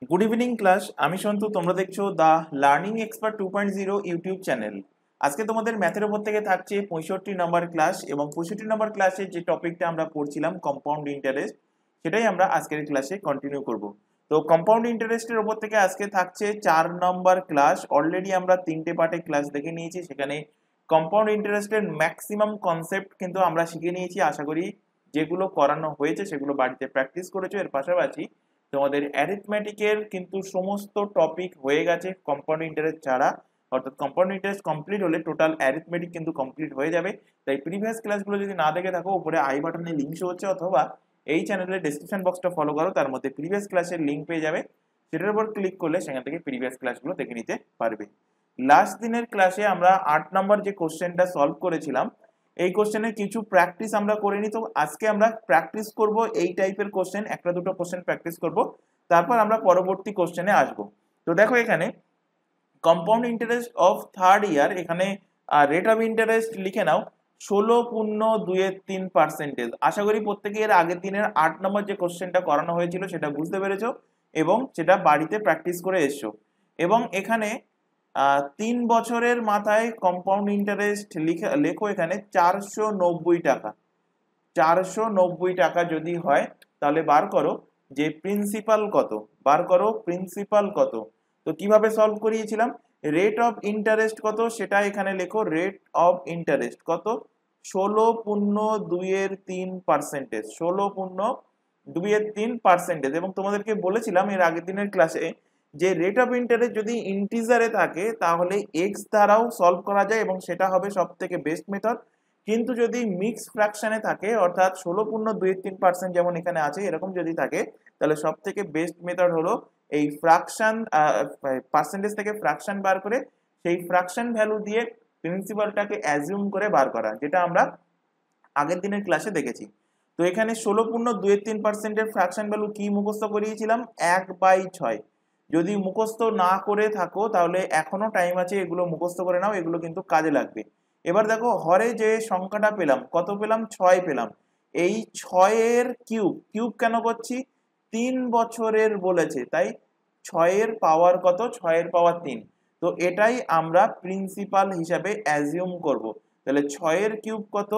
Good evening class. আমি সন্তু, তোমরা দেখছো the learning expert 2.0 YouTube channel. আজকে তোমাদের ম্যাথের উপর থেকে থাকছে 65 নম্বর ক্লাস, এবং 65 নম্বর ক্লাসে যে টপিকটা আমরা পড়ছিলাম কম্পাউন্ড ইন্টারেস্ট, সেটাই আমরা আজকের ক্লাসে কন্টিনিউ করব। তো কম্পাউন্ড ইন্টারেস্টের উপর থেকে আজকে থাকছে 4 নম্বর ক্লাস। অলরেডি আমরা 3টে পার্টে ক্লাস দেখে নিয়েছি, সেখানে কম্পাউন্ড ইন্টারেস্টের ম্যাক্সিমাম কনসেপ্ট কিন্তু আমরা শিখে নিয়েছি। আশা করি যেগুলো করানো হয়েছে সেগুলো বাড়িতে প্র্যাকটিস করেছো। এর পাশাপাশি তোমাদের অ্যারিথমেটিকের কিন্তু সমস্ত টপিক হয়ে গেছে কম্পাউন্ড ইন্টারেস্ট ছাড়া, অর্থাৎ কম্পাউন্ড ইন্টারেস্ট কমপ্লিট হলে টোটাল অ্যারিথমেটিক কিন্তু কমপ্লিট হয়ে যাবে। তাই প্রিভিয়াস ক্লাসগুলো যদি না দেখে থাকো, উপরে আই বাটনে লিঙ্ক শো হচ্ছে, অথবা এই চ্যানেলের ডেসক্রিপশন বক্সটা ফলো করো, তার মধ্যে প্রিভিয়াস ক্লাসের লিঙ্ক পেয়ে যাবে। সেটার উপর ক্লিক করলে সেখান থেকে প্রিভিয়াস ক্লাসগুলো দেখে নিতে পারবে। লাস্ট দিনের ক্লাসে আমরা 8 নম্বর যে কোশ্চেনটা সলভ করেছিলাম, এই কোশ্চেনের কিছু প্র্যাকটিস আমরা করে নিই। তো আজকে আমরা প্র্যাকটিস করব এই টাইপের কোশ্চেন, একটা দুটো কোশ্চেন প্র্যাকটিস করব, তারপর আমরা পরবর্তী কোশ্চেনে আসব। তো দেখো এখানে compound interest of third year, এখানে রেট অফ ইন্টারেস্ট লিখে নাও 16.23%। আশা করি প্রত্যেকে এর আগের দিনের 8 নম্বর যে কোশ্চেনটা করানো হয়েছিল সেটা বুঝতে পেরেছো এবং সেটা বাড়িতে প্র্যাকটিস করে এসছো। এবং এখানে 3 বছরের মাথায় কম্পাউন্ড ইন্টারেস্ট লেখো এখানে 490 টাকা। 490 টাকা যদি হয় তাহলে বার করো যে প্রিন্সিপাল কত, বার করো প্রিন্সিপাল কত। তো কিভাবে সলভ করিয়েছিলাম, রেট অফ ইন্টারেস্ট কত সেটা এখানে লেখো। রেট অফ ইন্টারেস্ট কত, 16.23%, 16.23%। এবং তোমাদেরকে বলেছিলাম এর আগের দিনের ক্লাসে যে রেট অফ ইন্টারেস্ট যদি ইন্টিজারে থাকে তাহলে এক্স দ্বারাও সলভ করা যায় এবং সেটা হবে সব থেকে বেস্ট মেথড। কিন্তু যদি মিক্স ফ্র্যাকশনে থাকে, অর্থাৎ 16.23% যেমন এখানে আছে, এরকম যদি থাকে, তাহলে সব থেকে বেস্ট মেথড হলো এই ফ্র্যাকশন, পার্সেন্টেজ থেকে ফ্র্যাকশন বার করে সেই ফ্র্যাকশন ভ্যালু দিয়ে প্রিন্সিপালটাকে অ্যাজিউম করে বার করা, যেটা আমরা আগের দিনের ক্লাসে দেখেছি। তো এখানে 16.23%-এর ফ্র্যাকশন ভ্যালু কি মুখস্থ করিয়েছিলাম, 1/6। যদি মুখস্থ না করে থাকো তাহলে এখনো টাইম আছে, এগুলো মুখস্থ করে নাও, এগুলো কিন্তু কাজে লাগবে। এবার দেখো হরে যে সংখ্যাটা পেলাম, কত পেলাম, 6 পেলাম। এই 6-এর কিউব, কিউব কেন করছি, 3 বছরের বলেছে, তাই 6-এর পাওয়ার কত, 6-এর পাওয়ার 3। তো এটাই আমরা প্রিন্সিপাল হিসাবে অ্যাজিউম করব। তাহলে 6-এর কিউব কত,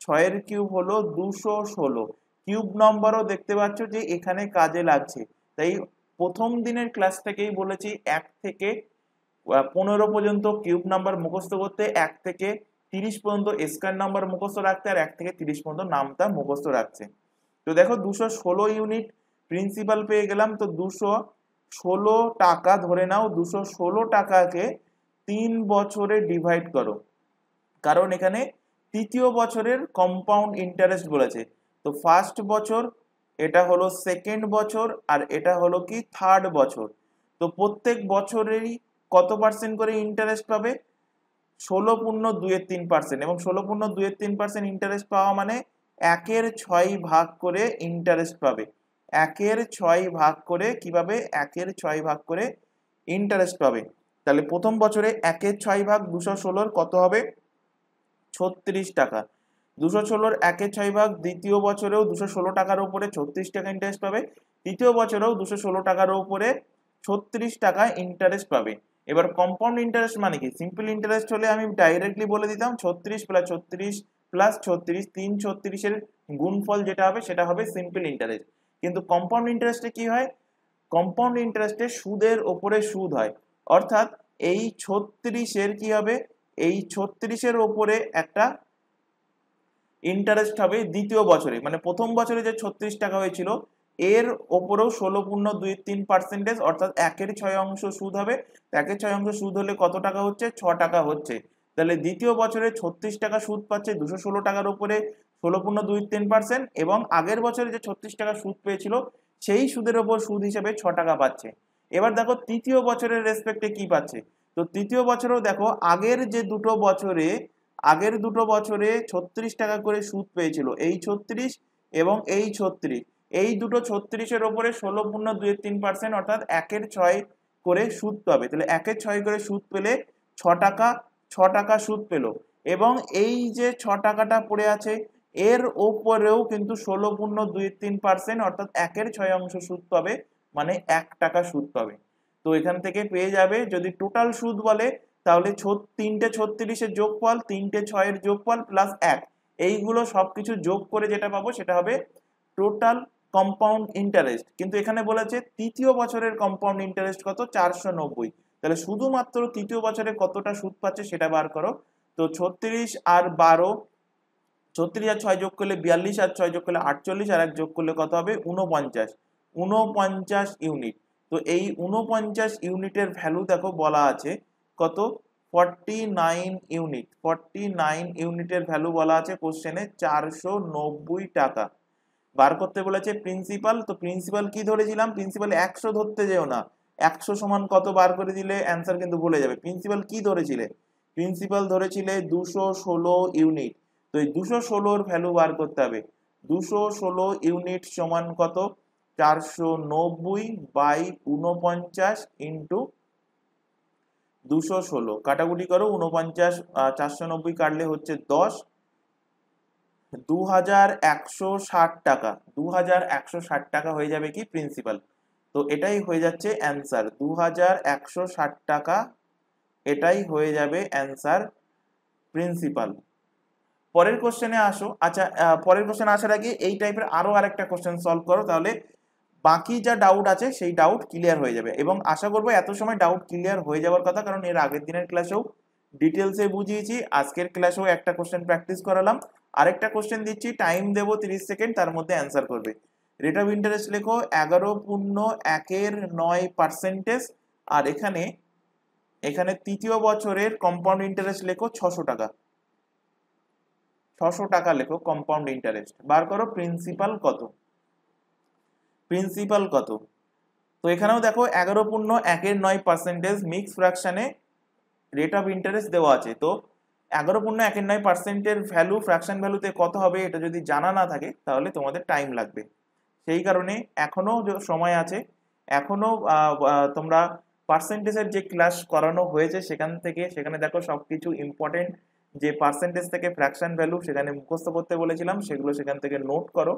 6-এর কিউব হলো 216। কিউব নম্বরও দেখতে পাচ্ছ যে এখানে কাজে লাগছে। তাই প্রথম দিনের ক্লাস থেকেই বলেছি 1 থেকে 15 পর্যন্ত কিউব নাম্বার মুখস্থ করতে, 1 থেকে 30 পর্যন্ত স্কয়ার নাম্বার মুখস্থ রাখতে, আর 1 থেকে 30 পর্যন্ত নামটা মুখস্থ রাখছে। তো দেখো 216 ইউনিট প্রিন্সিপাল পেয়ে গেলাম। তো 216 টাকা ধরে নাও, 216 টাকাকে 3 বছরে ডিভাইড করো, কারণ এখানে তৃতীয় বছরের কম্পাউন্ড ইন্টারেস্ট বলেছে। তো ফার্স্ট বছর, এটা হলো সেকেন্ড বছর, আর এটা হলো কি থার্ড বছর। তো প্রত্যেক বছরেরই কত পার্সেন্ট করে ইন্টারেস্ট পাবে, 16.23%। এবং 16.23% ইন্টারেস্ট পাওয়া মানে 1/6 ভাগ করে ইন্টারেস্ট পাবে। 1/6 ভাগ করে কিভাবে, 1/6 ভাগ করে ইন্টারেস্ট পাবে। তাহলে প্রথম বছরে 1/6 ভাগ 216 কত হবে, 36 টাকা। 216-র 1/6 ভাগ দ্বিতীয় বছরেও 216 টাকার উপরে 36 টাকা ইন্টারেস্ট পাবে, তৃতীয় বছরেও 216 টাকার উপরে 36 টাকা ইন্টারেস্ট পাবে। এবার কম্পাউন্ড ইন্টারেস্ট মানে কি, সিম্পল ইন্টারেস্ট হলে আমি ডাইরেক্টলি বলে দিতাম 36 প্লাস 36 প্লাস 36, 336-এর গুণফল যেটা হবে সেটা হবে সিম্পল ইন্টারেস্ট। কিন্তু কম্পাউন্ড ইন্টারেস্টে কি হয়, কম্পাউন্ড ইন্টারেস্টে সুদের ওপরে সুদ হয়, অর্থাৎ এই 36-এর কি হবে, এই 36-এর ওপরে একটা ইন্টারেস্ট হবে দ্বিতীয় বছরে। মানে প্রথম বছরে যে 36 টাকা হয়েছিল এর ওপরেও 16.23%, অর্থাৎ 1/6 অংশ সুদ হবে। 1/6 অংশ সুদ হলে কত টাকা হচ্ছে, 6 টাকা হচ্ছে। তাহলে দ্বিতীয় বছরে 36 টাকা সুদ পাচ্ছে 216 টাকার উপরে 16.23%, এবং আগের বছরে যে 36 টাকা সুদ পেয়েছিল সেই সুদের ওপর সুদ হিসেবে 6 টাকা পাচ্ছে। এবার দেখো তৃতীয় বছরের রেসপেক্টে কি পাচ্ছে। তো তৃতীয় বছরেও দেখো আগের দুটো বছরে 36 টাকা করে সুদ পেয়েছিল, এই 36 এবং এই 36, এই দুটো 36-এর ওপরে 16.23%, অর্থাৎ 1/6 করে সুদ পাবে। তাহলে 1/6 করে সুদ পেলে 6 টাকা সুদ পেল। এবং এই যে 6 টাকাটা পড়ে আছে এর ওপরেও কিন্তু 16.23%, অর্থাৎ 1/6 অংশ সুদ পাবে মানে 1 টাকা সুদ পাবে। তো এখান থেকে পেয়ে যাবে, যদি টোটাল সুদ বলে তাহলে 3টে 36-এর যোগফল, 3টে 6-এর যোগফল প্লাস 1, এইগুলো সবকিছু যোগ করে যেটা পাবো সেটা হবে টোটাল কম্পাউন্ড ইন্টারেস্ট। কিন্তু এখানে বলেছে তৃতীয় বছরের কম্পাউন্ড ইন্টারেস্ট কত, 490। তাহলে শুধুমাত্র তৃতীয় বছরে কতটা সুদ পাচ্ছে সেটা বার করো। তো 36 আর 12, 36 আর 6 যোগ করলে 42, আর 6 যোগ করলে 48, আর 1 যোগ করলে কত হবে 49, 49 ইউনিট। তো এই 49 ইউনিটের ভ্যালু দেখো বলা আছে কত, 49 ইউনিট। 49 ইউনিটের ভ্যালু বলা আছে কোশ্চেনে 490 টাকা। বার করতে বলেছে প্রিন্সিপাল। তো প্রিন্সিপাল কি ধরেছিলাম, প্রিন্সিপাল 100 ধরতে যেও না, 100 সমান কত বার করে দিলে অ্যান্সার কিন্তু ভুলে যাবে। প্রিন্সিপাল কি ধরেছিলে, প্রিন্সিপাল ধরেছিলে 216 ইউনিট। তো এই 216-র ভ্যালু বার করতে হবে। 216 ইউনিট সমান কত, 490 বাই 49 ইন্টু 216, কাটাকুটি করো, 49 490 কাটলে হচ্ছে 10, 2160 টাকা। 2160 টাকা হয়ে যাবে কি প্রিন্সিপাল। তো এটাই হয়ে যাচ্ছে অ্যান্সার, 2160 টাকা, এটাই হয়ে যাবে অ্যান্সার প্রিন্সিপাল। পরের কোশ্চেনে আসো। আচ্ছা, পরের কোশ্চেন আসার আগে এই টাইপের আরো আরেকটা কোশ্চেন সলভ করো, তাহলে বাকি যা ডাউট আছে সেই ডাউট ক্লিয়ার হয়ে যাবে। এবং আশা করবো এত সময় ডাউট ক্লিয়ার হয়ে যাওয়ার কথা, কারণ এর আগের দিনের ক্লাসেও ডিটেলসে বুঝিয়েছি, আজকের ক্লাসেও একটা কোশ্চেন প্র্যাকটিস করালাম। আরেকটা কোশ্চেন দিচ্ছি, টাইম দেবো 30 সেকেন্ড, তার মধ্যে অ্যান্সার করবে। রেট অফ ইন্টারেস্ট লেখো 11.1%, আর এখানে তৃতীয় বছরের কম্পাউন্ড ইন্টারেস্ট লেখো 600 টাকা। 600 টাকা লেখো কম্পাউন্ড ইন্টারেস্ট। বার করো প্রিন্সিপাল কত, প্রিন্সিপাল কত। তো এখানেও দেখো 11.1% মিক্স ফ্র্যাকশনে রেট অফ ইন্টারেস্ট দেওয়া আছে। তো 11.1% ভ্যালু ফ্র্যাকশন ভ্যালুতে কত হবে এটা যদি জানা না থাকে তাহলে তোমাদের টাইম লাগবে। সেই কারণে এখনো সময় আছে, এখনো তোমরা পার্সেন্টেজের যে ক্লাস করানো হয়েছে সেখানে দেখো সবকিছু ইম্পর্টেন্ট, যে পার্সেন্টেজ থেকে ফ্র্যাকশন ভ্যালু সেখানে মুখস্থ করতে বলেছিলাম, সেগুলো সেখান থেকে নোট করো।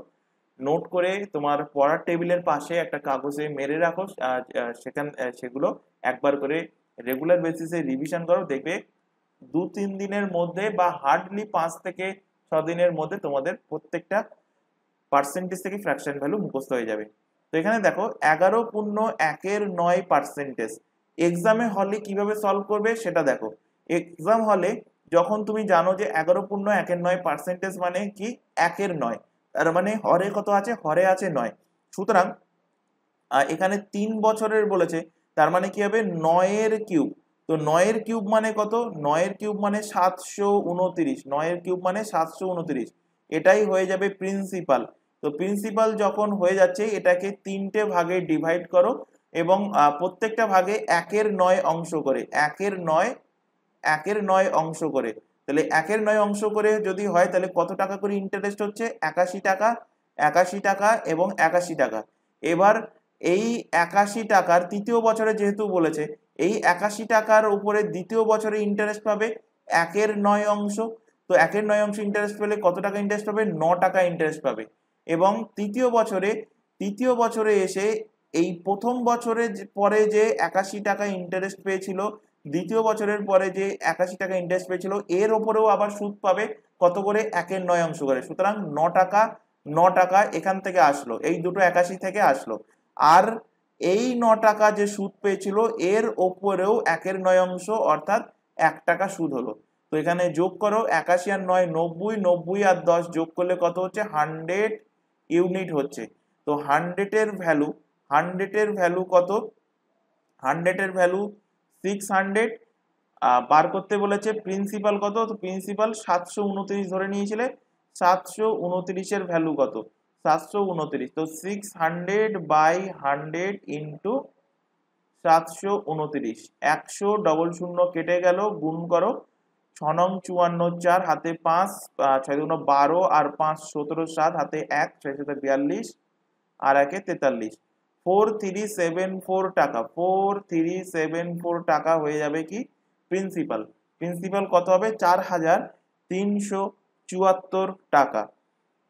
নোট করে তোমার পড়ার টেবিলের পাশে একটা কাগজে মেরে রাখো, সেগুলো একবার করে রেগুলার বেসিসে রিভিশন করো। দেখবে 2-3 দিনের মধ্যে বা হার্ডলি 5 থেকে 6 দিনের মধ্যে তোমাদের প্রত্যেকটা পার্সেন্টেজ থেকে ফ্র্যাকশন ভ্যালু মুখস্থ হয়ে যাবে। তো এখানে দেখো 11.1% এক্সামে হলে কিভাবে সলভ করবে সেটা দেখো। এক্সাম হলে যখন তুমি জানো যে 11.1% মানে কি 1/9, তার মানে হরে কত আছে, হরে আছে 9। সুতরাং এখানে 3 বছরের বলেছে, তার মানে কি হবে 9-এর কিউব। তো 9-এর কিউব মানে কত, 9-এর কিউব মানে 729, 9-এর কিউব মানে 729, এটাই হয়ে যাবে প্রিন্সিপাল। তো প্রিন্সিপাল যখন হয়ে যাচ্ছে এটাকে 3টে ভাগে ডিভাইড করো এবং প্রত্যেকটা ভাগে 1/9 অংশ করে, 1/9 অংশ করে। তাহলে 1/9 অংশ করে যদি হয় তাহলে কত টাকা করে ইন্টারেস্ট হচ্ছে, 81 টাকা, 81 টাকা এবং 81 টাকা। এবার এই 81 টাকার তৃতীয় বছরে যেহেতু বলেছে, এই 81 টাকার উপরে দ্বিতীয় বছরে ইন্টারেস্ট পাবে 1/9 অংশ। তো 1/9 অংশ ইন্টারেস্ট পেলে কত টাকা ইন্টারেস্ট পাবে, 9 টাকা ইন্টারেস্ট পাবে। এবং তৃতীয় বছরে এসে এই প্রথম বছরে পরে যে 81 টাকা ইন্টারেস্ট পেয়েছিল, দ্বিতীয় বছরের পরে যে 81 টাকা ইন্টারেস্ট পেয়েছিল, এর ওপরেও আবার সুদ পাবে কত করে, 1/9 অংশ করে। সুতরাং 9 টাকা, 9 টাকা এখান থেকে আসলো, এই দুটো 81 থেকে আসলো। আর এই 9 টাকা যে সুদ পেয়েছিল এর ওপরেও 1/9 অংশ অর্থাৎ 1 টাকা সুদ হলো। তো এখানে যোগ করো, 81 আর 9 90, 90 আর 10 যোগ করলে কত হচ্ছে, 100 ইউনিট হচ্ছে। তো 100-এর ভ্যালু কত, 100-এর ভ্যালু 600। বার করতে বলেছে প্রিন্সিপাল কত, তো প্রিন্সিপাল 729 ধরে নিয়েছিলে, 729-এর ভ্যালু কত, 729। তো 600 বাই 100 ইন্টু 729, 100 ডবল শূন্য কেটে গেল, গুণ করো, 6 54 4 হাতে 5, 6 2 12 আর 5 17 7 হাতে 1, 6 7 42 আর 1 43, 4374 টাকা, 4374 টাকা হয়ে যাবে কি প্রিন্সিপাল। প্রিন্সিপাল কত হবে, 4374 টাকা।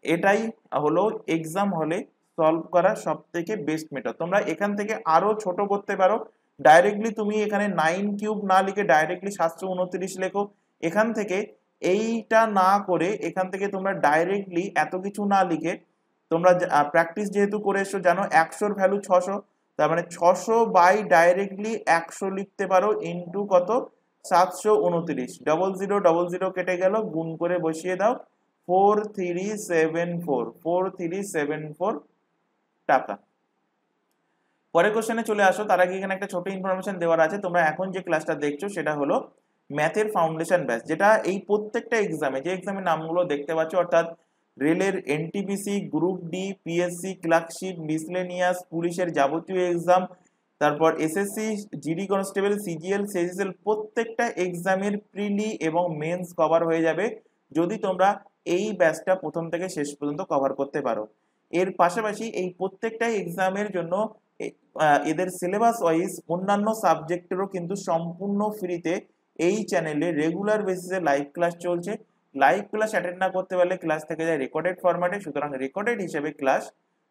এটাই হলো এক্সাম হলে সলভ করা সব থেকে বেস্ট মেথড। তোমরা এখান থেকে আরো ছোট করতে পারো, ডাইরেক্টলি তুমি এখানে 9 কিউব না লিখে ডাইরেক্টলি 729 লেখো। এখান থেকে এইটা না করে এখান থেকে তোমরা ডাইরেক্টলি এত কিছু না লিখে তোমরা প্র্যাকটিস যেহেতু করে এসছো জানো 100 এর ভ্যালু 600, তার মানে 600 বাই ডাইরেক্টলি 100 লিখতে পারো ইনটু কত 729, 0000 কেটে গেল, গুণ করে বসিয়ে দাও 4374 টাকা। পরের কোশ্চেনে চলে আসো, তার আগে এখানে একটা ছোট ইনফরমেশন দেওয়ার আছে। তোমরা এখন যে ক্লাসটা দেখছো সেটা হলো ম্যাথের ফাউন্ডেশন ব্যাচ, যেটা এই প্রত্যেকটা এক্সামে যে এক্সামের নামগুলো দেখতে পাচ্ছ অর্থাৎ রেলের NTPC, group D, PSC, clerkship, miscellaneous, পুলিশের যাবতীয় এক্সাম, তারপর SSC, GD constable, CGL, CGL, প্রত্যেকটা এক্সামের প্রিলি এবং মেন্স কভার হয়ে যাবে যদি তোমরা এই ব্যাচটা প্রথম থেকে শেষ পর্যন্ত কভার করতে পারো। এর পাশাপাশি এই প্রত্যেকটা এক্সামের জন্য এদের সিলেবাস ওয়াইজ অন্যান্য সাবজেক্টেরও কিন্তু সম্পূর্ণ ফ্রিতে এই চ্যানেলে রেগুলার বেসিসে লাইভ ক্লাস চলছে। লাইভ ক্লাস অ্যাটেন্ড না করতে পারলে ক্লাস থেকে যায় রেকর্ডেড ফরম্যাটে, সুতরাং রেকর্ডেড হিসেবে ক্লাস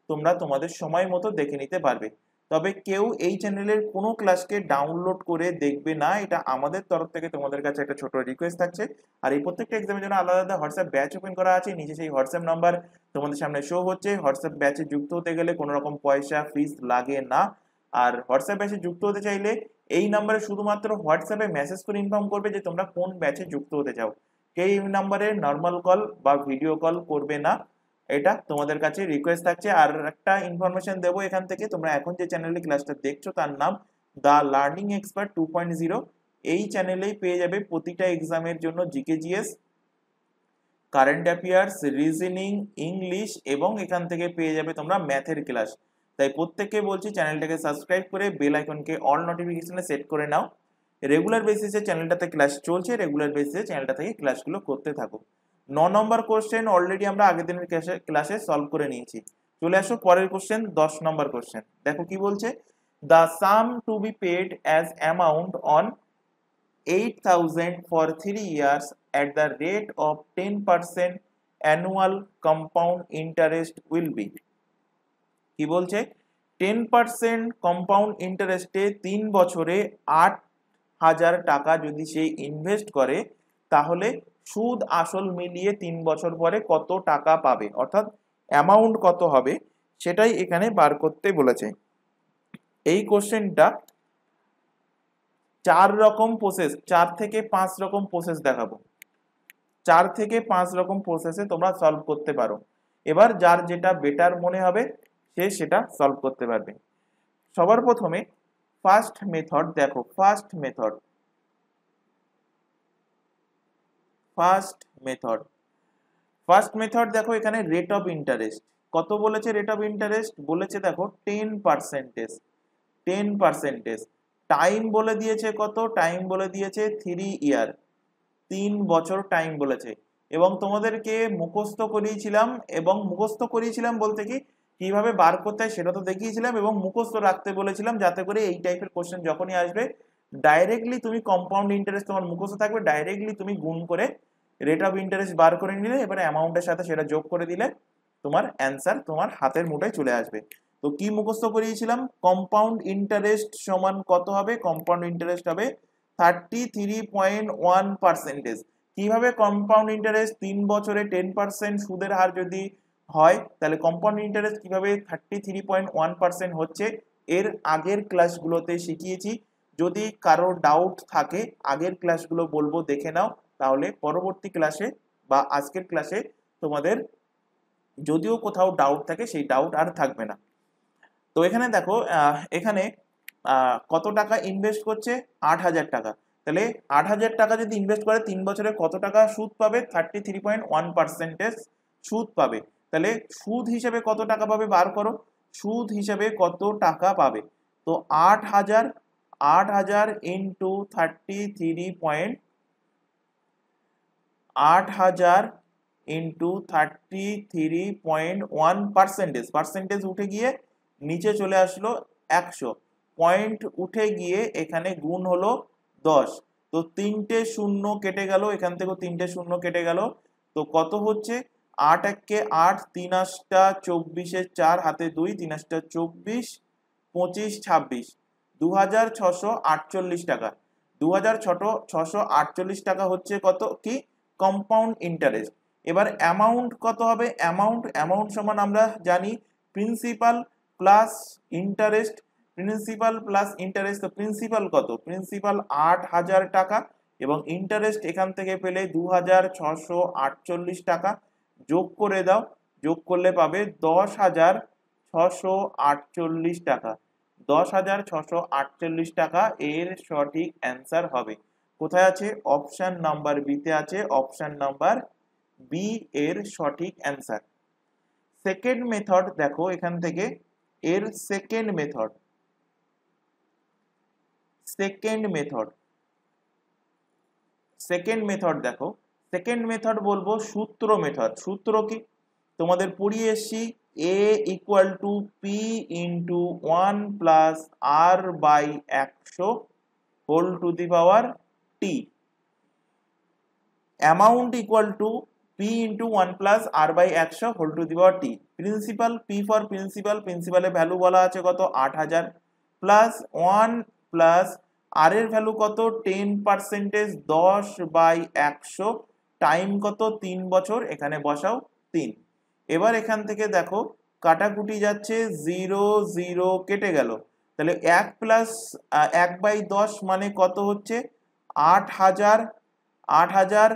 তোমরা তোমাদের সময় মতো দেখে নিতে পারবে। তবে কেউ এই চ্যানেলের কোনো ক্লাসকে ডাউনলোড করে দেখবে না, এটা আমাদের তরফ থেকে তোমাদের কাছে একটা ছোট রিকোয়েস্ট থাকছে। আর এই প্রত্যেকটা এক্সামের জন্য আলাদা আলাদা হোয়াটসঅ্যাপ ব্যাচ ওপেন করা আছে, নিচে সেই হোয়াটসঅ্যাপ নাম্বার তোমাদের সামনে শো হচ্ছে। হোয়াটসঅ্যাপ ব্যাচে যুক্ত হতে গেলে কোনো রকম পয়সা ফিস লাগে না। আর হোয়াটসঅ্যাপ ব্যাচে যুক্ত হতে চাইলে এই নাম্বারে শুধুমাত্র হোয়াটসঅ্যাপে মেসেজ করে ইনফর্ম করবে যে তোমরা কোন ব্যাচে যুক্ত হতে চাও। কেউ এই নাম্বারে নর্মাল কল বা ভিডিও কল করবে না, এটা তোমাদের কাছে রিকোয়েস্ট থাকছে। আর একটা ইনফরমেশন দেবো এখান থেকে, তোমরা এখন যে চ্যানেলে ক্লাসটা দেখছো তার নাম দ্য লার্নিং এক্সপার্ট 2.0। এই চ্যানেলেই পেয়ে যাবে প্রতিটা এক্সামের জন্য GK, GS, current affairs, reasoning, English এবং এখান থেকে পেয়ে যাবে তোমরা ম্যাথের ক্লাস। তাই প্রত্যেককে বলছি চ্যানেলটাকে সাবস্ক্রাইব করে বেল আইকনকে অল নোটিফিকেশনে সেট করে নাও। রেগুলার বেসিসে চ্যানেলটাতে ক্লাস চলছে, রেগুলার বেসিসে চ্যানেলটা থেকে ক্লাসগুলো করতে থাকো। 9 নম্বর কোশ্চেন অলরেডি আমরা আগের দিনের ক্লাসে সলভ করে নিয়েছি। চলে আসো পরের কোশ্চেন, 10 নম্বর কোশ্চেন। দেখো কি বলছে, the sum to be paid as amount on 8,000 for 3 years at the rate of 10% annual compound interest will be। কি বলছে, 10% কম্পাউন্ড ইন্টারেস্টে 3 বছরে 8,000 টাকা যদি সে ইনভেস্ট করে তাহলে সুদ আসল মিলিয়ে 3 বছর পরে কত টাকা পাবে, অর্থাৎ অ্যামাউন্ট কত হবে সেটাই এখানে বার করতে বলেছে। এই কোশ্চেনটা 4 রকম প্রসেস, 4 থেকে 5 রকম প্রসেস দেখাবো। 4 থেকে 5 রকম প্রসেসে তোমরা সলভ করতে পারো। এবার যার যেটা বেটার মনে হবে সে সেটা সলভ করতে পারবে। সবার প্রথমে ফার্স্ট মেথড দেখো, ফার্স্ট মেথড দেখো, এখানে রেট অফ ইন্টারেস্ট কত বলেছে, রেট অফ ইন্টারেস্ট বলেছে দেখো 10%। টাইম বলে দিয়েছে কত, টাইম বলে দিয়েছে 3 ইয়ার, 3 বছর টাইম বলেছে। এবং তোমাদেরকে মুখস্থ করিয়েছিলাম বলতে কি কিভাবে বার করতে হয় সেটা তো দেখিয়েছিলাম, এবং মুখস্থ রাখতে বলেছিলাম যাতে করে এই টাইপের কোশ্চেন যখনই আসবে ডাইরেক্টলি তুমি কম্পাউন্ড ইন্টারেস্ট তোমার মুখস্থ থাকবে, ডাইরেক্টলি তুমি গুণ করে রেট অফ ইন্টারেস্ট বার করে নিলে এবারে অ্যামাউন্টের সাথে সেটা যোগ করে দিলে তোমার অ্যান্সার তোমার হাতের মুঠোয় চলে আসবে। তো কি মুখস্থ করিয়েছিলাম, কম্পাউন্ড ইন্টারেস্ট সমান কত হবে, কম্পাউন্ড ইন্টারেস্ট হবে 33.1%। কিভাবে কম্পাউন্ড ইন্টারেস্ট 3 বছরে 10% সুদের হার যদি হয় তাহলে কম্পাউন্ড ইন্টারেস্ট কিভাবে 33.1% হচ্ছে এর আগের ক্লাসগুলোতে শিখিয়েছি। যদি কারো ডাউট থাকে আগের ক্লাসগুলো বলবো দেখে নাও, তাহলে পরবর্তী ক্লাসে বা আজকের ক্লাসে তোমাদের যদিও কোথাও ডাউট থাকে সেই ডাউট আর থাকবে না। তো এখানে দেখো এখানে কত টাকা ইনভেস্ট করছে, 8,000 টাকা। তাহলে 8,000 টাকা যদি ইনভেস্ট করে 3 বছরে কত টাকা সুদ পাবে, 33.1% সুদ পাবে। তাহলে সুদ হিসেবে কত টাকা পাবে বার করো, সুদ হিসেবে কত টাকা পাবে। তো 8,000 ইন্টু 33.1%, পার্সেন্টেজ উঠে গিয়ে নিচে চলে আসলো 100, পয়েন্ট উঠে গিয়ে এখানে গুণ হলো 10। তো 3টে শূন্য কেটে গেল, এখান থেকেও 3টে শূন্য কেটে গেল। তো কত হচ্ছে, 8 একে 8, 3 8টা 24 4 হাতে 2, 3 8টা 24, 25 26, 2648 টাকা। 2648 টাকা হচ্ছে কত কি কম্পাউন্ড ইন্টারেস্ট। এবার অ্যামাউন্ট কত হবে? অ্যামাউন্ট সমান আমরা জানি principal plus interest. Principal plus interest, তো প্রিন্সিপাল কত? প্রিন্সিপাল 8000 টাকা এবং ইন্টারেস্ট এখান থেকে পেলে 2648 টাকা। যোগ করে দাও, যোগ করলে পাবে 10,648 টাকা। 10,648 টাকা এর সঠিক অ্যান্সার হবে। কোথায় আছে? অপশন নাম্বার বি তে আছে। অপশন নাম্বার বি এর সঠিক অ্যান্সার। সেকেন্ড মেথড দেখো এখান থেকে, এর সেকেন্ড মেথড দেখো। সেকেন্ড মেথড বলবো সূত্র মেথড। সূত্র কি তোমাদের পড়িয়ে এসছি, a equal to P into 1 plus R by 100 whole to the power T. Amount equal to P into 1 plus R by 100 whole to the power T. Principal, P for principal, প্রিন্সিপালের value বলা আছে কত? 8000 plus 1 plus আর এর value কত? 10%, 10/100 time কত? 3 বছর, এখানে বসাও 3। এবার এখান থেকে দেখো কাটাকুটি যাচ্ছে, 0 0 কেটে গেল, তাহলে 1 প্লাস 1/10 মানে কত হচ্ছে? 8000। 8000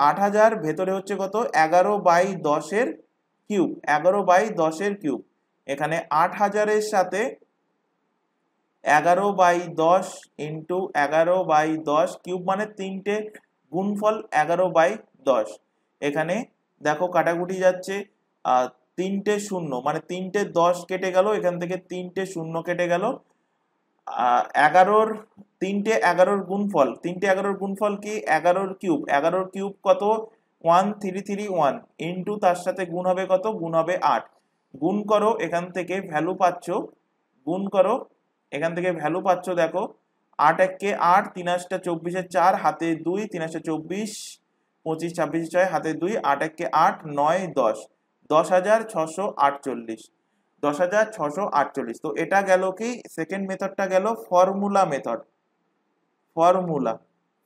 8000 ভেতরে হচ্ছে কত? 11/10 এর কিউব। 11/10 এর কিউব। এখানে 8000 এর সাথে 11/10 ইন্টু 11/10 কিউব মানে 3টে গুণফল 11/10। এখানে দেখো কাটাকুটি যাচ্ছে, 3টে শূন্য মানে 3টে 10 কেটে গেল, এখান থেকে 3টে শূন্য কেটে গেল। 3টে 11 গুণফল, 3টে 11 গুণফল কি? 11 কিউব। 11 কিউব কত? 1331 ইন্টু তার সাথে গুণ হবে কত? গুণ হবে 8। গুণ করো, এখান থেকে ভ্যালু পাচ্ছ, গুণ করো, এখান থেকে ভ্যালু পাচ্ছ দেখো 8 একে 8, 3 8টা 24 4 হাতে 2, 3 8টা 24, 25 26 6 হাতে 2, 8 একে 8 9 10, 10,648। 10,648। তো এটা গেল কি? সেকেন্ড মেথডটা গেল ফর্মুলা মেথড।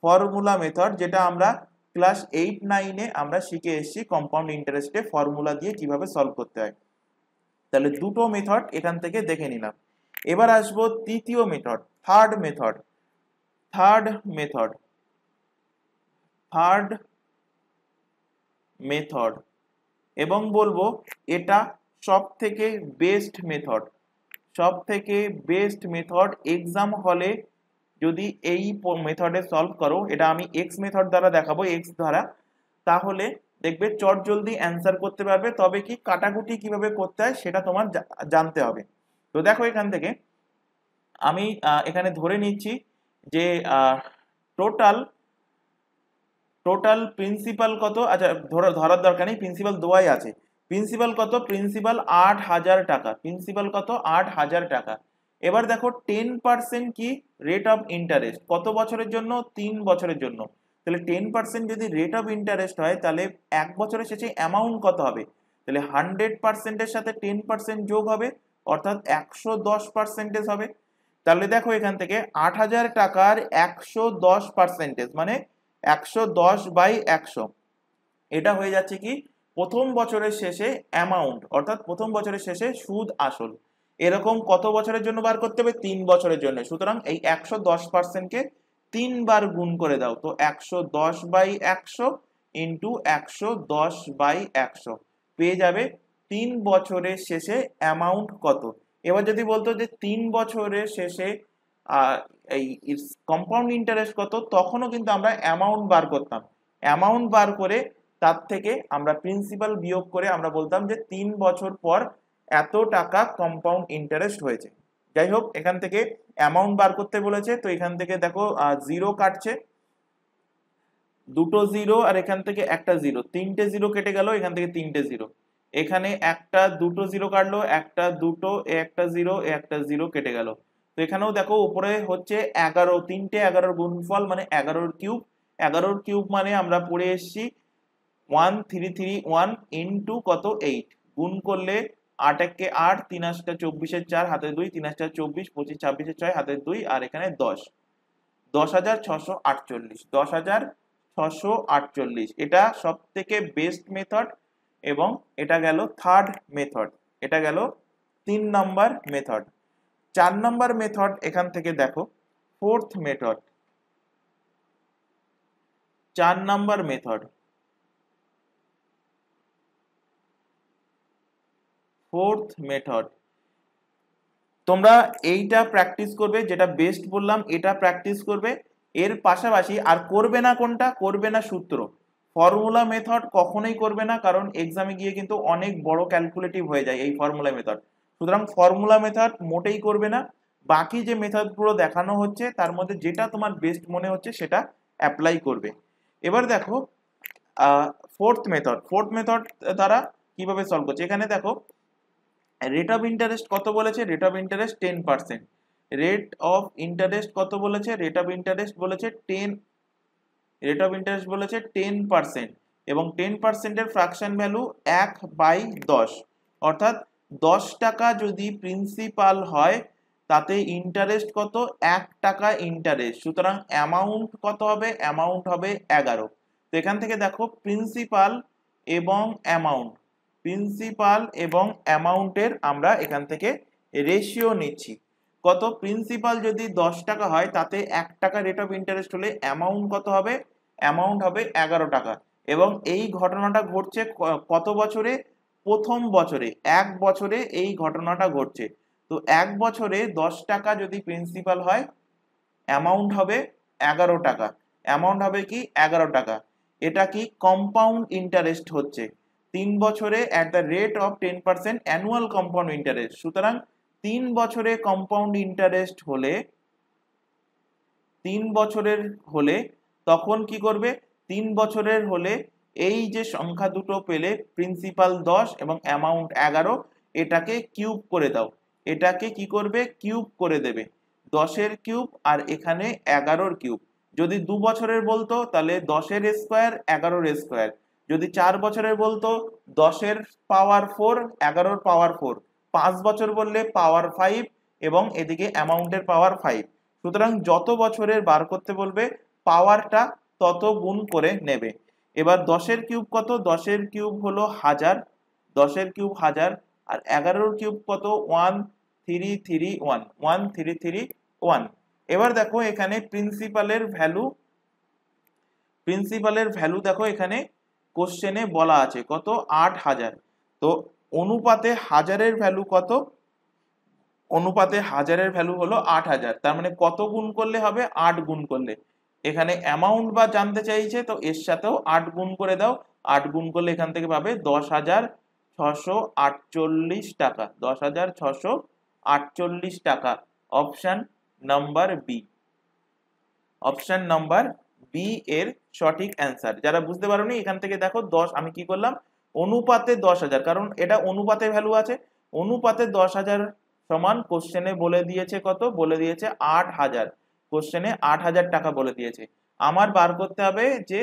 ফর্মুলা মেথড যেটা আমরা ক্লাস 8 9 এ আমরা শিখে এসেছি কম্পাউন্ড ইন্টারেস্টে ফর্মুলা দিয়ে কিভাবে সলভ করতে হয়। তাহলে দুটো মেথড এখান থেকে দেখে নিলাম। এবার আসবো তৃতীয় মেথড, থার্ড মেথড এবং বলবো এটা সব থেকে বেস্ট মেথড। এক্সাম হলে যদি এই মেথডে সলভ করো, এটা আমি এক্স মেথড দ্বারা দেখাবো, এক্স দ্বারা, তাহলে দেখবে চট জলদি অ্যান্সার করতে পারবে। তবে কি কাটাকুটি কিভাবে করতে হয় সেটা তোমার জানতে হবে। তো দেখো এখান থেকে আমি এখানে ধরে নিচ্ছি যে টোটাল প্রিন্সিপাল কত? আচ্ছা ধরার দরকার নেই, প্রিন্সিপাল দেওয়াই আছে। প্রিন্সিপাল কত? প্রিন্সিপাল 8000 টাকা। প্রিন্সিপাল কত? 8000 টাকা। এবার দেখো 10% কি রেট অফ ইন্টারেস্ট, কত বছরের জন্য? 3 বছরের জন্য। তাহলে 10% যদি রেট অফ ইন্টারেস্ট হয়, তাহলে এক বছরের শেষে অ্যামাউন্ট কত হবে? তাহলে 100% এর সাথে 10% যোগ হবে, অর্থাৎ 110% হবে। তাহলে দেখো এখান থেকে 8000 টাকার 110% মানে 110/100, এটা হয়ে যাচ্ছে কি প্রথম বছরের শেষে অ্যামাউন্ট, অর্থাৎ প্রথম বছরের শেষে সুদ আসল। এরকম কত বছরের জন্য বার করতে হবে? 3 বছরের জন্য। সুতরাং এই 110%কে 3 বার গুণ করে দাও, তো 110/100 ইন্টু 110/100 পেয়ে যাবে 3 বছরের শেষে অ্যামাউন্ট কত। এবার যদি বলতো যে 3 বছরের শেষে এই কম্পাউন্ড ইন্টারেস্ট কত, তখনও কিন্তু আমরা অ্যামাউন্ট বার করতাম। অ্যামাউন্ট বার করে তার থেকে আমরা প্রিন্সিপাল বিয়োগ করে আমরা বলতাম যে 3 বছর পর এত টাকা কম্পাউন্ড ইন্টারেস্ট হয়েছে। যাই হোক, এখান থেকে অ্যামাউন্ট বার করতে বলেছে, তো এখান থেকে দেখো 0 কাটছে, দুটো 0 আর এখান থেকে একটা 0, 3টে 0 কেটে গেল, এখান থেকে 3টে 0, এখানে একটা দুটো 0 কাটলো, একটা দুটো, একটা 0, একটা 0 কেটে গেল। তো এখানেও দেখো উপরে হচ্ছে 11, 3টে 11 গুণফল মানে 11 কিউব। 11 কিউব মানে আমরা পড়ে এসেছি 1331 ইন্টু কত 8, গুণ করলে 8 একে 8, 3 8 24 4, হাতে 2, 3 8 24, 25 26 6, হাতে 2, আর এখানে 10, 10,648, 10,648, এটা সব থেকে বেস্ট মেথড এবং এটা গেল থার্ড মেথড, এটা গেল 3 নম্বর মেথড। 4 নম্বর মেথড এখান থেকে দেখো, ফোর্থ মেথড, 4 নম্বর মেথড, ফোর্থ মেথড। তোমরা এইটা প্র্যাকটিস করবে, যেটা বেস্ট বললাম এটা প্র্যাকটিস করবে, এর পাশাপাশি আর করবে না কোনটা, করবে না সূত্র, ফর্মুলা মেথড কখনোই করবে না, কারণ এক্সামে গিয়ে কিন্তু অনেক বড় ক্যালকুলেটিভ হয়ে যায় এই ফর্মুলা মেথড। সুতরাং ফর্মুলা মেথড মোটেই করবে না, বাকি যে মেথডগুলো দেখানো হচ্ছে তার মধ্যে যেটা তোমার বেস্ট মনে হচ্ছে সেটা অ্যাপ্লাই করবে। এবার দেখো ফোর্থ মেথড দ্বারা কিভাবে সলভ করছে। এখানে দেখো রেট অফ ইন্টারেস্ট কত বলেছে, rate of interest 10%, rate of interest কত বলেছে, রেট অফ ইন্টারেস্ট বলেছে 10%, এবং 10% এর ফ্র্যাকশন ভ্যালু 1/10, অর্থাৎ 10 টাকা যদি প্রিন্সিপাল হয় তাতে ইন্টারেস্ট কত, 1 টাকা ইন্টারেস্ট, সুতরাং অ্যামাউন্ট কত হবে, অ্যামাউন্ট হবে 11। তো এখান থেকে দেখো প্রিন্সিপাল এবং অ্যামাউন্ট, প্রিন্সিপাল এবং অ্যামাউন্টের আমরা এখান থেকে রেশিও নিচ্ছি। কত, প্রিন্সিপাল যদি 10 টাকা হয় তাতে 1 টাকা রেট অফ ইন্টারেস্ট হলে অ্যামাউন্ট কত হবে, অ্যামাউন্ট হবে 11 টাকা। এবং এই ঘটনাটা ঘটছে কত বছরে, প্রথম বছরে, 1 বছরে এই ঘটনাটা ঘটছে। তো 1 বছরে 10 টাকা যদি প্রিন্সিপাল হয়, অ্যামাউন্ট হবে 11 টাকা, অ্যামাউন্ট হবে কি 11 টাকা। এটা কি কম্পাউন্ড ইন্টারেস্ট হচ্ছে 3 বছরে at the rate of 10% annual compound interest. সুতরাং 3 বছরে কম্পাউন্ড ইন্টারেস্ট হলে, 3 বছরের হলে তখন কি করবে, 3 বছরের হলে এই যে সংখ্যা দুটো পেলে, প্রিন্সিপাল 10 এবং অ্যামাউন্ট 11, এটাকে কিউব করে দাও, এটাকে কি করবে, কিউব করে দেবে, 10-এর কিউব আর এখানে 11-এর কিউব। যদি 2 বছরের বলতো তাহলে 10-এর স্কোয়ার 11-এর স্কোয়ার, যদি 4 বছরের বলতো 10-এর পাওয়ার 4 11-এর পাওয়ার 4, 5 বছর বললে পাওয়ার 5 এবং এদিকে অ্যামাউন্টের পাওয়ার 5। সুতরাং যত বছরের বার করতে বলবে পাওয়ারটা তত গুণ করে নেবে। এবার 10-এর কিউব কত, 10-এর কিউব হলো 1000, 10-এর কিউব 1000, আর 11-এর কিউব কত, 1331। এবার দেখো এখানে প্রিন্সিপালের ভ্যালু দেখো, এখানে কোশ্চেনে বলা আছে কত, 8000। তো অনুপাতে হাজারের ভ্যালু কত, অনুপাতে হাজারের ভ্যালু হলো 8000, তার মানে কত গুণ করলে হবে, 8 গুণ করলে। এখানে অ্যামাউন্ট বা জানতে চাইছে, তো এর সাথেও 8 গুণ করে দাও, 8 গুণ করলে এখান থেকে পাবে 10,648 টাকা, 10,648 টাকা। Option number B, option number B এর সঠিক অ্যান্সার। যারা বুঝতে পারোনি এখান থেকে দেখো 10 আমি কি করলাম, অনুপাতে 10,000, কারণ এটা অনুপাতে ভ্যালু আছে, অনুপাতে 10,000 সমান কোশ্চেনে বলে দিয়েছে কত, বলে দিয়েছে 8000, কোশ্চেনে 8000 টাকা বলে দিয়েছে। আমার বার করতে হবে যে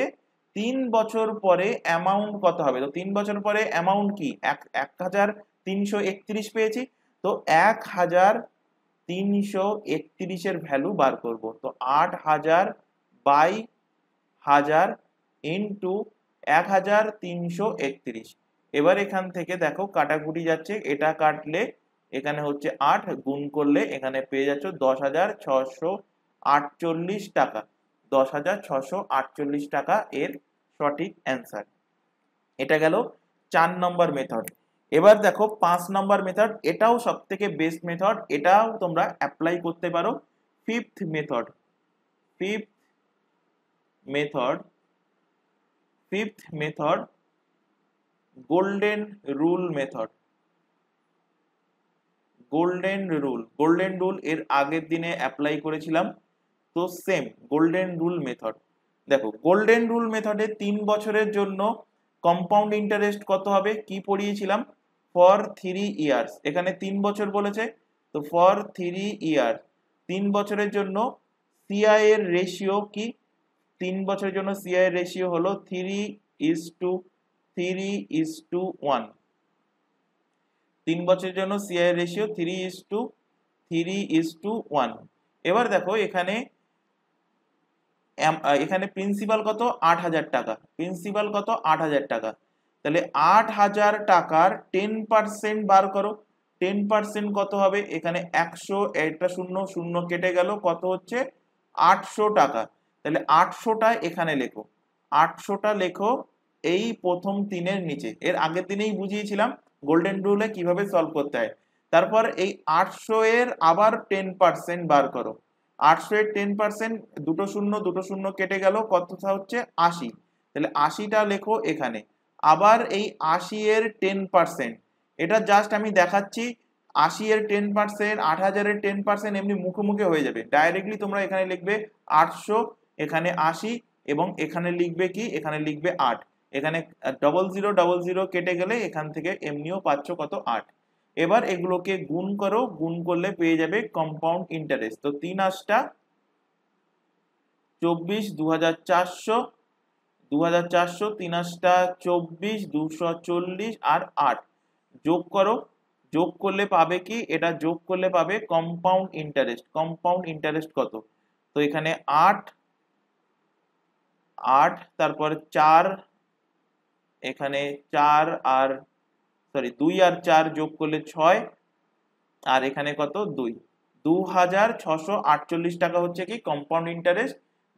3 বছর পরে অ্যামাউন্ট কত হবে। তো 3 বছর পরে অ্যামাউন্ট কি, 1331 পেয়েছি, তো 1331 এর ভ্যালু বার করব। তো 8000/1000 ইন্টু 1331। এবার এখান থেকে দেখো কাটাকুটি যাচ্ছে, এটা কাটলে এখানে হচ্ছে 8, গুণ করলে এখানে পেয়ে যাচ্ছ 10,648 টাকা, 10,648 টাকা এর সঠিক অ্যান্সার। এটা গেল 4 নম্বর মেথড। এবার দেখো 5 নম্বর মেথড, এটাও সব থেকে বেস্ট মেথড, এটাও তোমরা অ্যাপ্লাই করতে পারো। Fifth method, golden rule method. Golden rule এর আগের দিনে অ্যাপ্লাই করেছিলাম, তো সেম গোল্ডেন রুল মেথড। দেখো গোল্ডেন রুল মেথডে 3 বছরের জন্য কম্পাউন্ড ইন্টারেস্ট কত হবে, কি পড়িয়েছিলাম, ফর 3 ইয়ার্স, এখানে 3 বছর বলেছে, তো ফর 3 ইয়ার, 3 বছরের জন্য সিআই এর রেশিও কি, 3 বছরের জন্য সিআই এর রেশিও হলো 3:1, 3:1। 3 বছরের জন্য সিআই রেশিও 3:1। এবার দেখো এখানে এখানে প্রিন্সিপাল কত, 8,000 টাকা। প্রিন্সিপাল কত, 8,000 টাকা। তাহলে 8,000 টাকার 10% বার করো। 10% কত হবে, এখানে 100, একটা শূন্য শূন্য কেটে গেল, কত হচ্ছে 800 টাকা। তাহলে 800টা এখানে লেখো, 800টা লেখো এই প্রথম 3-এর নিচে। এর আগের দিনেই বুঝিয়েছিলাম গোল্ডেন রুলে কিভাবে সলভ করতে হয়। তারপর এই 800 এর আবার 10% বার করো। 800 এর 10%, দুটো শূন্য দুটো শূন্য কেটে গেল, কতটা হচ্ছে 80। তাহলে 80টা লেখো এখানে। আবার এই 80 এর 10%, এটা জাস্ট আমি দেখাচ্ছি। 80 এর 10%, 8,000 এর 10% এমনি মুখে মুখে হয়ে যাবে। ডাইরেক্টলি তোমরা এখানে লিখবে 800, এখানে 80, এবং এখানে লিখবে কি, এখানে লিখবে 8। এখানে 0000 কেটে গেলে এখান থেকে এমনিও পাচ্ছ কত, 8। এবার এগুলোকে গুণ করো, গুণ করলে পেয়ে যাবে কম্পাউন্ড ইন্টারেস্ট। তো 3 8টা 24, 2,400, 2,400, 3 8টা 24, 240 আর 8 যোগ করো। যোগ করলে পাবে কি, এটা যোগ করলে পাবে কম্পাউন্ড ইন্টারেস্ট। কম্পাউন্ড ইন্টারেস্ট কত, তো এখানে 8, তারপর 4, এখানে 4 আর 2 আর 4 যোগ করলে 6, আর এখানে কত 2, 2,648 টাকা হচ্ছে কি কম্পাউন্ড ইন্টারেস্ট।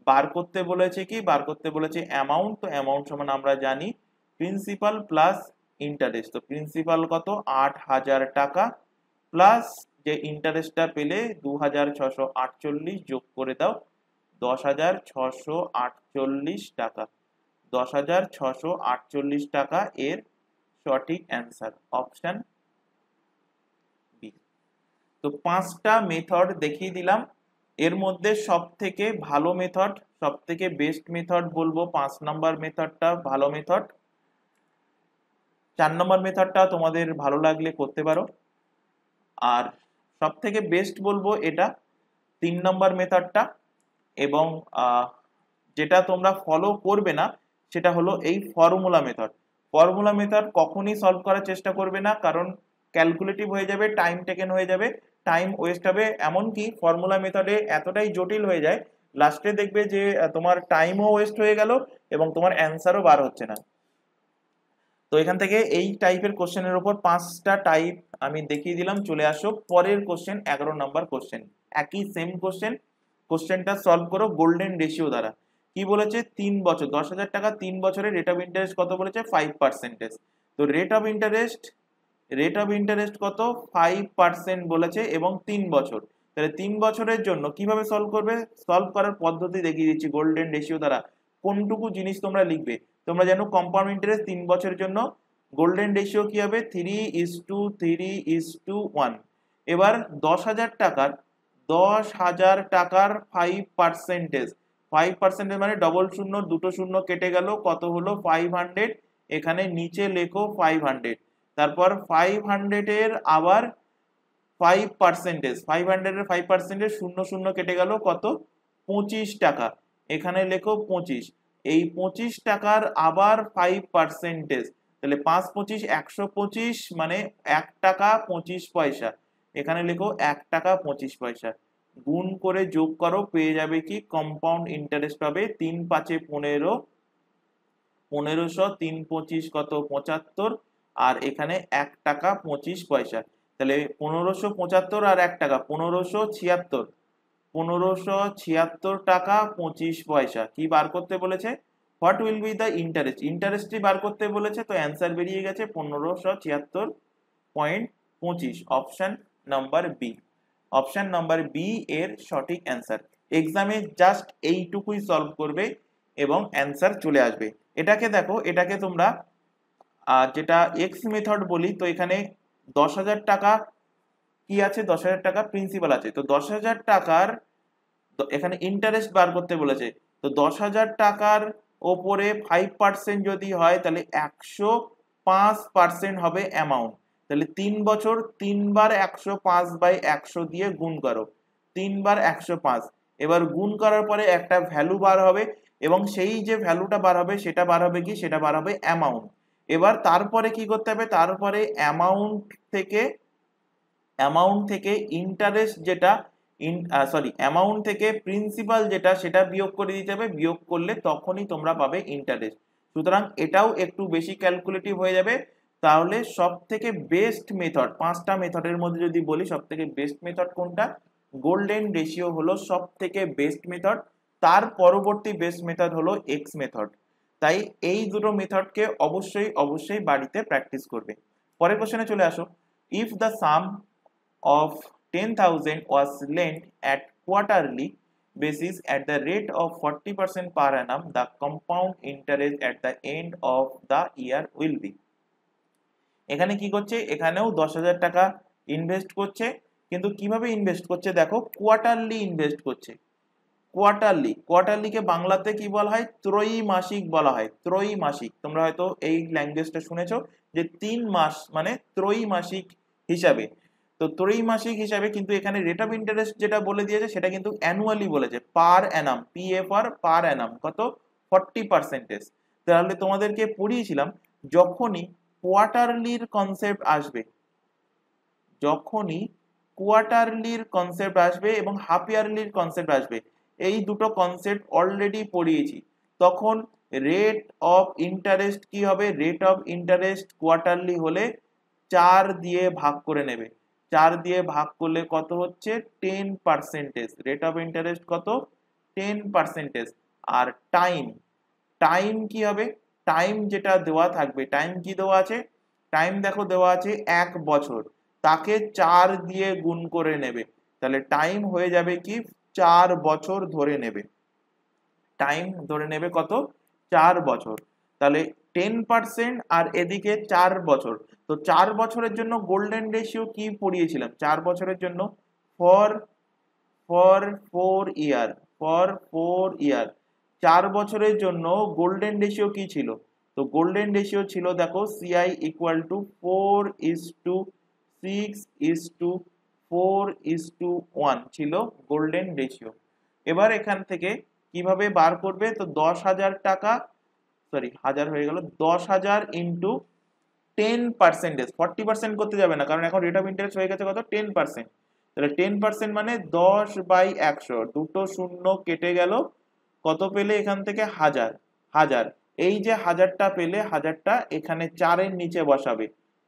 বার করতে বলেছে কি, বার করতে বলেছে অ্যামাউন্ট। তো অ্যামাউন্ট সমান আমরা জানি প্রিন্সিপাল প্লাস ইন্টারেস্ট। তো প্রিন্সিপাল কত, 8,000 টাকা, প্লাস যে ইন্টারেস্টটা পেলে 2,648 যোগ করে দাও 10,648 টাকা। 10,648 টাকা এর সঠিক অ্যান্সার, অপশন বি। তো 5টা মেথড দেখিয়ে দিলাম। এর মধ্যে সব থেকে ভালো মেথড, সব থেকে বেস্ট মেথড বলবো 5 নম্বর মেথডটা ভালো মেথড। 4 নম্বর মেথডটা তোমাদের ভালো লাগলে করতে পারো। আর সব থেকে বেস্ট বলবো এটা 3 নম্বর মেথডটা। এবং যেটা তোমরা ফলো করবে না সেটা হলো এই ফর্মুলা মেথড। ফর্মুলা মেথড কখনই সলভ করার চেষ্টা করবে না, কারণ ক্যালকুলেটিভ হয়ে যাবে, টাইম টেকেন হয়ে যাবে, টাইম ওয়েস্ট হবে। এমনকি ফর্মুলা মেথডে এতটাই জটিল হয়ে যায়, লাস্টে দেখবে যে তোমার টাইমও ওয়েস্ট হয়ে গেল এবং তোমার অ্যান্সারও বার হচ্ছে না। তো এখান থেকে এই টাইপের কোশ্চেনের উপর 5টা টাইপ আমি দেখিয়ে দিলাম। চলে আসো পরের কোশ্চেন, 11 নম্বর কোশ্চেন। একই সেম কোশ্চেন, কোশ্চেনটা সলভ করো গোল্ডেন রেশিও দ্বারা। কি বলেছে, 3 বছর 10,000 টাকা, 3 বছরের রেট অফ ইন্টারেস্ট কত বলেছে, 5%। তো রেট অফ ইন্টারেস্ট কত, 5% বলেছে এবং 3 বছর। তাহলে 3 বছরের জন্য কিভাবে সলভ করবে, সলভ করার পদ্ধতি দেখিয়ে দিচ্ছি গোল্ডেন রেশিও দ্বারা। কোনটুকু জিনিস তোমরা লিখবে, তোমরা জানো কম্পাউন্ড ইন্টারেস্ট 3 বছরের জন্য গোল্ডেন রেশিও কি হবে, 3:3:1। এবার 10,000 টাকার 5% মানে ডবল শূন্য দুটো শূন্য কেটে গেল, কত হলো 500। এখানে নিচে লেখো 500। তারপর 500 এর আবার 5%, 500 এর 5% শূন্য শূন্য কেটে গেল, কত 25 টাকা। এখানে লেখো 25। এই 25 টাকার আবার 5%, তাহলে 5 25 125, মানে 1 টাকা 25 পয়সা। এখানে লেখো 1 টাকা 25 পয়সা। গুণ করে যোগ করো, পেয়ে যাবে কি কম্পাউন্ড ইন্টারেস্ট পাবে 3 5 15, 1500, 3 25 কত 75, আর এখানে 1 টাকা 25 পয়সা। তাহলে 1575 আর 1 টাকা 1576, 1576 টাকা 25 পয়সা। কি বার করতে বলেছে, what will be the interest, ইন্টারেস্টই বার করতে বলেছে। তো অ্যান্সার বেরিয়ে গেছে 1576.25, option number B. Option number B এর সঠিক অ্যান্সার। এক্সামে জাস্ট এইটুকুই সলভ করবে এবং অ্যান্সার চলে আসবে। এটাকে দেখো, এটাকে তোমরা যেটা এক্স মেথড বলি। তো এখানে 10,000 টাকা কি আছে, 10,000 টাকা প্রিন্সিপাল আছে। তো 10,000 টাকার এখানে ইন্টারেস্ট বার করতে বলেছে। তো 10,000 টাকার ওপরে 5% যদি হয় তাহলে 105% হবে অ্যামাউন্ট। তাহলে 3 বছর 3 বার 105/100 দিয়ে গুণ করো, 3 বার 105। এবার গুণ করার পরে একটা ভ্যালু বার হবে এবং সেই যে ভ্যালুটা বার হবে সেটা বার হবে কি, সেটা বার হবে অ্যামাউন্ট। এবার তারপরে কি করতে হবে, তারপরে অ্যামাউন্ট থেকে ইন্টারেস্ট যেটা অ্যামাউন্ট থেকে প্রিন্সিপাল যেটা সেটা বিয়োগ করে দিতে হবে, বিয়োগ করলে তখনই তোমরা পাবে ইন্টারেস্ট। সুতরাং এটাও একটু বেশি ক্যালকুলেটিভ হয়ে যাবে। তাহলে সব থেকে বেস্ট মেথড, 5টা মেথডের মধ্যে যদি বলি সব থেকে বেস্ট মেথড কোনটা, গোল্ডেন রেশিও হলো সব থেকে বেস্ট মেথড। তার পরবর্তী বেস্ট মেথড হলো এক্স মেথড। তাই এই দুটো মেথডকে অবশ্যই বাড়িতে প্র্যাকটিস করবে। পরের কোশ্চেনে চলে আসো। If the some of 10,000 was lent at quarterly basis at the rate of 40% per annum, the compound interest at the end of the year will be। এখানে কি করছে, এখানেও 10,000 টাকা ইনভেস্ট করছে, কিন্তু কিভাবে ইনভেস্ট করছে দেখো, কোয়ার্টারলি ইনভেস্ট করছে। কোয়ার্টারলিকে বাংলাতে কি বলা হয়, ত্রৈমাসিক বলা হয়। ত্রৈমাসিক, তোমরা হয়তো এই ল্যাঙ্গুয়েজটা শুনেছো যে 3 মাস মানে ত্রৈমাসিক হিসাবে। তো ত্রৈমাসিক হিসাবে, কিন্তু এখানে রেট অফ ইন্টারেস্ট যেটা বলে দিয়েছে সেটা কিন্তু অ্যানুয়ালি বলেছে, পার অ্যানাম, পিএফআর পার অ্যানাম কত, 40%। তাহলে তোমাদেরকে পড়িয়েছিলাম যখনই কোয়ার্টারলির কনসেপ্ট আসবে, এবং হাফ ইয়ারলির কনসেপ্ট আসবে, এই দুটো কনসেপ্ট অলরেডি পড়িয়েছি, তখন রেট অফ ইন্টারেস্ট কি হবে, রেট অফ ইন্টারেস্ট কোয়ার্টারলি হলে 4 দিয়ে ভাগ করে নেবে। 4 দিয়ে ভাগ করলে কত হচ্ছে, 10%। রেট অফ ইন্টারেস্ট কত, 10%। আর টাইম কি হবে, টাইম যেটা দেওয়া থাকবে, টাইম কি দেওয়া আছে, টাইম দেখো দেওয়া আছে 1 বছর, তাকে 4 দিয়ে গুণ করে নেবে, তাহলে টাইম হয়ে যাবে কি 4 বছর ধরে নেবে। টাইম ধরে নেবে কত, 4 বছর। তাহলে 10% আর এদিকে 4 বছর, তো 4 বছরের জন্য গোল্ডেন রেশিও কি পড়িয়েছিলাম, 4 বছরের জন্য ফর 4 ইয়ার, 4 বছরের জন্য গোল্ডেন রেশিও কি ছিল, তো গোল্ডেন রেশিও ছিল দেখো সিআই ইকুয়াল টু 4:6:4:1 ছিল গোল্ডেন রেশিও। এবার এখান থেকে কিভাবে বার করবে, তো 10,000 টাকা, হাজার হয়ে গেল, 10,000 ইন্টু 10%, 40% করতে যাবে না, কারণ এখন রেট অফ ইন্টারেস্ট হয়ে গেছে কত, 10%। তাহলে 10% মানে 10/100, দুটো শূন্য কেটে গেল, কত পেলে এখান থেকে, হাজার। এই যে হাজারটা পেলে, হাজারটা এখানে 4-এর নিচে বসাবে,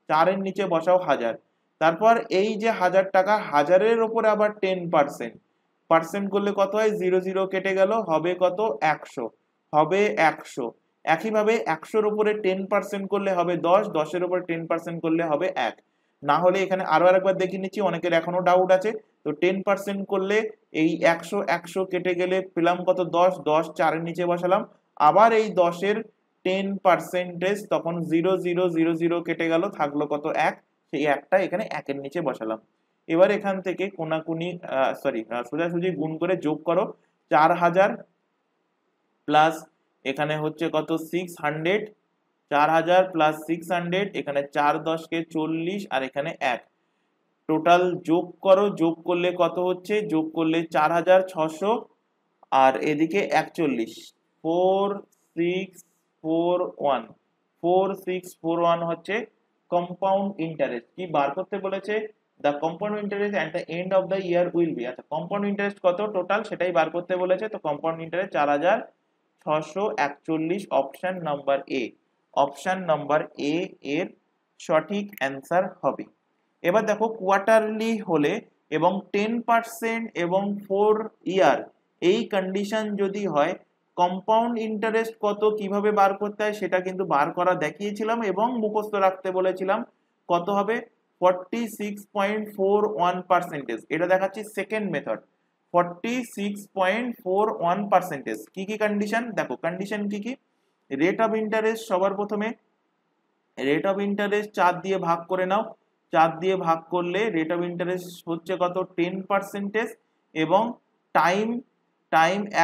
4-এর নিচে বসাও 1000। তারপর এই যে 1000 টাকা, হাজারের ওপরে আবার 10% করলে কত হয়, 0 কেটে গেল, হবে কত, 100, হবে 100। একইভাবে 100-র উপরে 10% করলে হবে 10, 10-এর উপরে 10% করলে হবে 1। না হলে এখানে আরো আরেকবার দেখিয়ে নিচ্ছি, অনেকের এখনো ডাউট আছে। তো 10% করলে এই 100 কেটে গেলে পেলাম কত, 10, 10 4-এর নিচে বসালাম, আবার এই 10-এর 10%, তখন 0 কেটে গেল, থাকলো কত, 1, সেই 1টা এখানে 1-এর নিচে বসালাম। এবার এখান থেকে কোনাকুনি সোজাসুজি গুণ করে যোগ করো, 4000 প্লাস এখানে হচ্ছে কত, 600, 4000 প্লাস 600, এখানে 4 10 40, আর এখানে 1, টোটাল যোগ করো, যোগ করলে কত হচ্ছে, যোগ করলে 4600, আর এদিকে 41, 4641 হচ্ছে কম্পাউন্ড ইন্টারেস্ট। কি বার করতে বলেছে, the compound interest at the end of the year will be. আচ্ছা, কম্পাউন্ড ইন্টারেস্ট কত টোটাল সেটাই বার করতে বলেছে, তো compound interest 4641, option number A. Option number A এর সঠিক অ্যান্সার হবে। এবার দেখো কোয়ার্টারলি হলে এবং 10% এবং 4 ইয়ার, এই কন্ডিশন যদি হয়, কম্পাউন্ড ইন্টারেস্ট কত কিভাবে বার করতে হয় সেটা কিন্তু বার করা দেখিয়েছিলাম এবং মুখস্থ রাখতে বলেছিলাম। কত হবে, 46.41%। এটা দেখাচ্ছি সেকেন্ড মেথড, 46.41%। কি কি কন্ডিশন দেখো, কন্ডিশন কি কি, রেট অফ ইন্টারেস্ট, সবার প্রথমে রেট অফ ইন্টারেস্ট 4 দিয়ে ভাগ করে নাও, 4 দিয়ে ভাগ করলে রেট অফ ইন্টারেস্ট হচ্ছে কত, 10%, এবং টাইম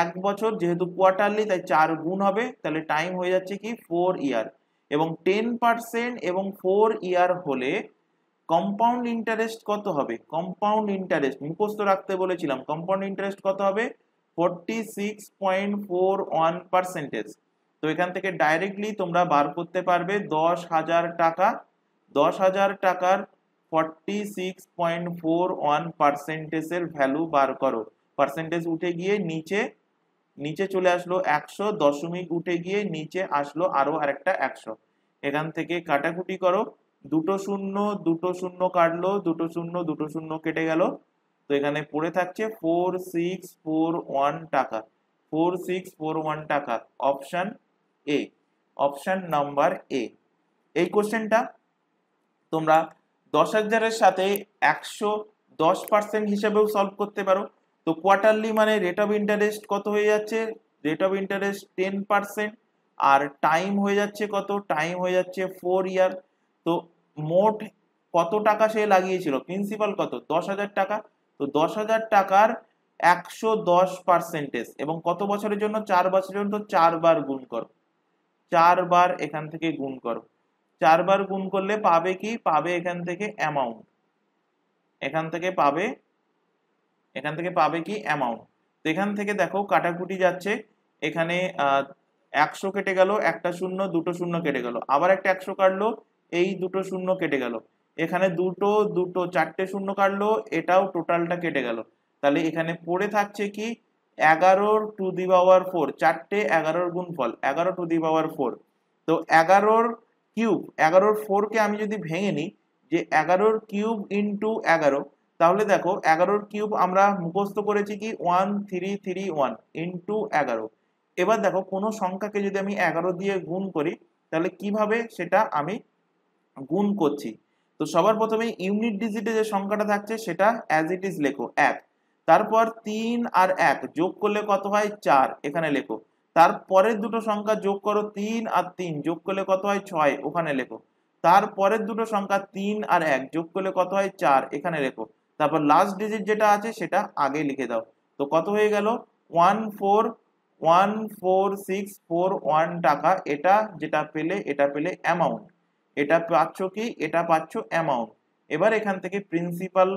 1 বছর, যেহেতু কোয়ার্টারলি তাই 4 গুণ হবে, তাহলে টাইম হয়ে যাচ্ছে কি 4 ইয়ার। এবং 10% এবং 4 ইয়ার হলে কম্পাউন্ড ইন্টারেস্ট কত হবে, কম্পাউন্ড ইন্টারেস্ট মুখস্থ রাখতে বলেছিলাম, কম্পাউন্ড ইন্টারেস্ট কত হবে, 46.41%। তো এখান থেকে ডাইরেক্টলি তোমরা বার করতে পারবে 10,000 টাকা, 10,000 টাকার 46.41% ভ্যালু বার করো। পার্সেন্টেজ উঠে গিয়ে নিচে নিচে চলে আসলো 100, দশমিক উঠে গিয়ে নিচে আসলো আরো আরেকটা 100। এখান থেকে কাটাকুটি করো, দুটো শূন্য দুটো শূন্য কাটলো, দুটো শূন্য দুটো শূন্য কেটে গেল। তো এখানে পড়ে থাকছে 4641 টাকা, 4641 টাকা। Option A, option number A. এই কোশ্চেনটা তোমরা 10,000-এর সাথে 110% হিসেবেও সলভ করতে পারো। তো কোয়ার্টারলি মানে রেট অফ ইন্টারেস্ট কত হয়ে যাচ্ছে? রেট অফ ইন্টারেস্ট 10%, আর টাইম হয়ে যাচ্ছে কত? টাইম হয়ে যাচ্ছে 4 ইয়ার। তো মোট কত টাকা সে লাগিয়েছিল? প্রিন্সিপাল কত? 10,000 টাকা। তো 10,000 টাকার 110% এবং কত বছরের জন্য? 4 বছরের জন্য। তো 4 বার গুণ করো, 4 বার এখান থেকে গুণ করো। 4 বার গুণ করলে পাবে কি? পাবে এখান থেকে অ্যামাউন্ট, এখান থেকে পাবে কি? অ্যামাউন্ট। তো এখান থেকে দেখো কাটাকুটি যাচ্ছে, এখানে 100 কেটে গেল, একটা শূন্য দুটো শূন্য কেটে গেল, আবার একটা 100 কাটলো, এই দুটো শূন্য কেটে গেল, এখানে দুটো দুটো চারটে শূন্য কাটলো, এটাও টোটালটা কেটে গেল। তাহলে এখানে পড়ে থাকছে কি? 11^4, চারটে 11-র গুণফল 11^4। তো 11-র কিউব, 11-র 4-কে আমি যদি ভেঙে নিই যে 11-র কিউব ইন্টু 11, তাহলে দেখো 11-র কিউব আমরা মুখস্থ করেছি কি? 1331 ইন্টু 11। এবার দেখো কোনো সংখ্যাকে যদি আমি 11 দিয়ে গুণ করি তাহলে কিভাবে সেটা আমি গুণ করছি। তো সবার প্রথমে ইউনিট ডিজিটে যে সংখ্যাটা থাকছে সেটা অ্যাজ ইট ইজ লেখো 1, তারপর 3 আর 1 যোগ করলে কত হয়? 4, এখানে লেখো। তারপরের দুটো সংখ্যা যোগ করো, 3 আর 3 যোগ করলে কত হয়? 6, ওখানে লেখো। তারপরের দুটো সংখ্যা 3 আর 1 যোগ করলে কত হয়? 4, এখানে লেখো। তারপর লাস্ট ডিজিট যেটা আছে সেটা আগে লিখে দাও। তো কত হয়ে গেল? 1414641 টাকা। এটা যেটা পেলে, এটা পেলে অ্যামাউন্ট, এটা পাচ্ছ কি? এটা পাচ্ছ অ্যামাউন্ট। এবার এখান থেকে প্রিন্সিপাল,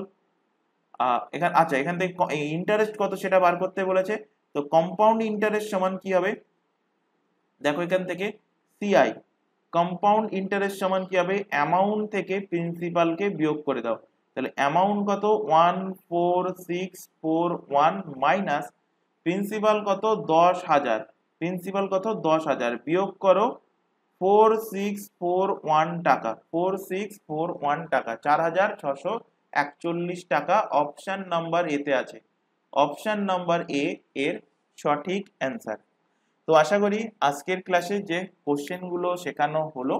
এখান থেকে ইন্টারেস্ট কত সেটা বার করতে বলেছে। তো কম্পাউন্ড ইন্টারেস্ট সমান কি হবে? দেখো এখান থেকে সিআই, কম্পাউন্ড ইন্টারেস্ট সমান কি হবে? অ্যামাউন্ট থেকে প্রিন্সিপালকে বিয়োগ করে দাও। তাহলে অ্যামাউন্ট কত? 14641 মাইনাস প্রিন্সিপাল কত? 10,000। প্রিন্সিপাল কত? 10,000 বিয়োগ করো 4641 টাকা, 4641 টাকা, 4,641 টাকা। অপশন নাম্বার এতে আছে, অপশন নাম্বার এ এর সঠিক অ্যান্সার। তো আশা করি আজকের ক্লাসে যে কোশ্চেনগুলো শেখানো হলো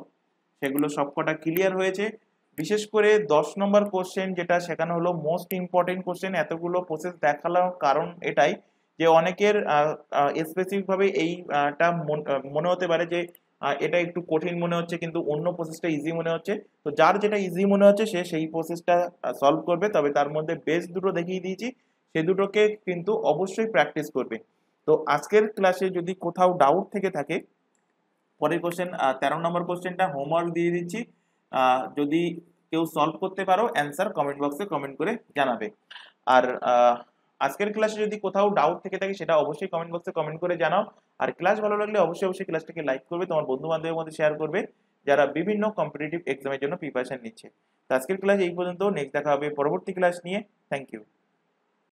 সেগুলো সবকটা ক্লিয়ার হয়েছে। বিশেষ করে 10 নম্বর কোশ্চেন যেটা শেখানো হলো মোস্ট ইম্পর্টেন্ট কোশ্চেন। এতগুলো প্রসেস দেখালাম কারণ এটাই যে অনেকের স্পেসিফিক ভাবে এইটা মনে হতে পারে যে এটা একটু কঠিন মনে হচ্ছে কিন্তু অন্য প্রসেসটা ইজি মনে হচ্ছে। তো যার যেটা ইজি মনে হচ্ছে সে সেই প্রসেসটা সলভ করবে, তবে তার মধ্যে বেস্ট দুটো দেখিয়ে দিয়েছি, সে দুটোকে কিন্তু অবশ্যই প্র্যাকটিস করবে। তো আজকের ক্লাসে যদি কোথাও ডাউট থেকে থাকে, পরের কোশ্চেন 13 নম্বর কোশ্চেনটা হোমওয়ার্ক দিয়ে দিচ্ছি, যদি কেউ সলভ করতে পারো অ্যান্সার কমেন্ট বক্সে কমেন্ট করে জানাবে। আর আজকের ক্লাসে যদি কোথাও ডাউট থেকে থাকে সেটা অবশ্যই কমেন্ট বক্সে কমেন্ট করে জানাও। আর ক্লাস ভালো লাগলে অবশ্যই অবশ্যই ক্লাসটাকে লাইক করবে, তোমার বন্ধু বান্ধবের মধ্যে শেয়ার করবে যারা বিভিন্ন কম্পিটিটিভ এক্সামের জন্য প্রিপারেশন নিচ্ছে। তো আজকের ক্লাস এই পর্যন্ত, নেক্সট দেখা হবে পরবর্তী ক্লাস নিয়ে। Thank you.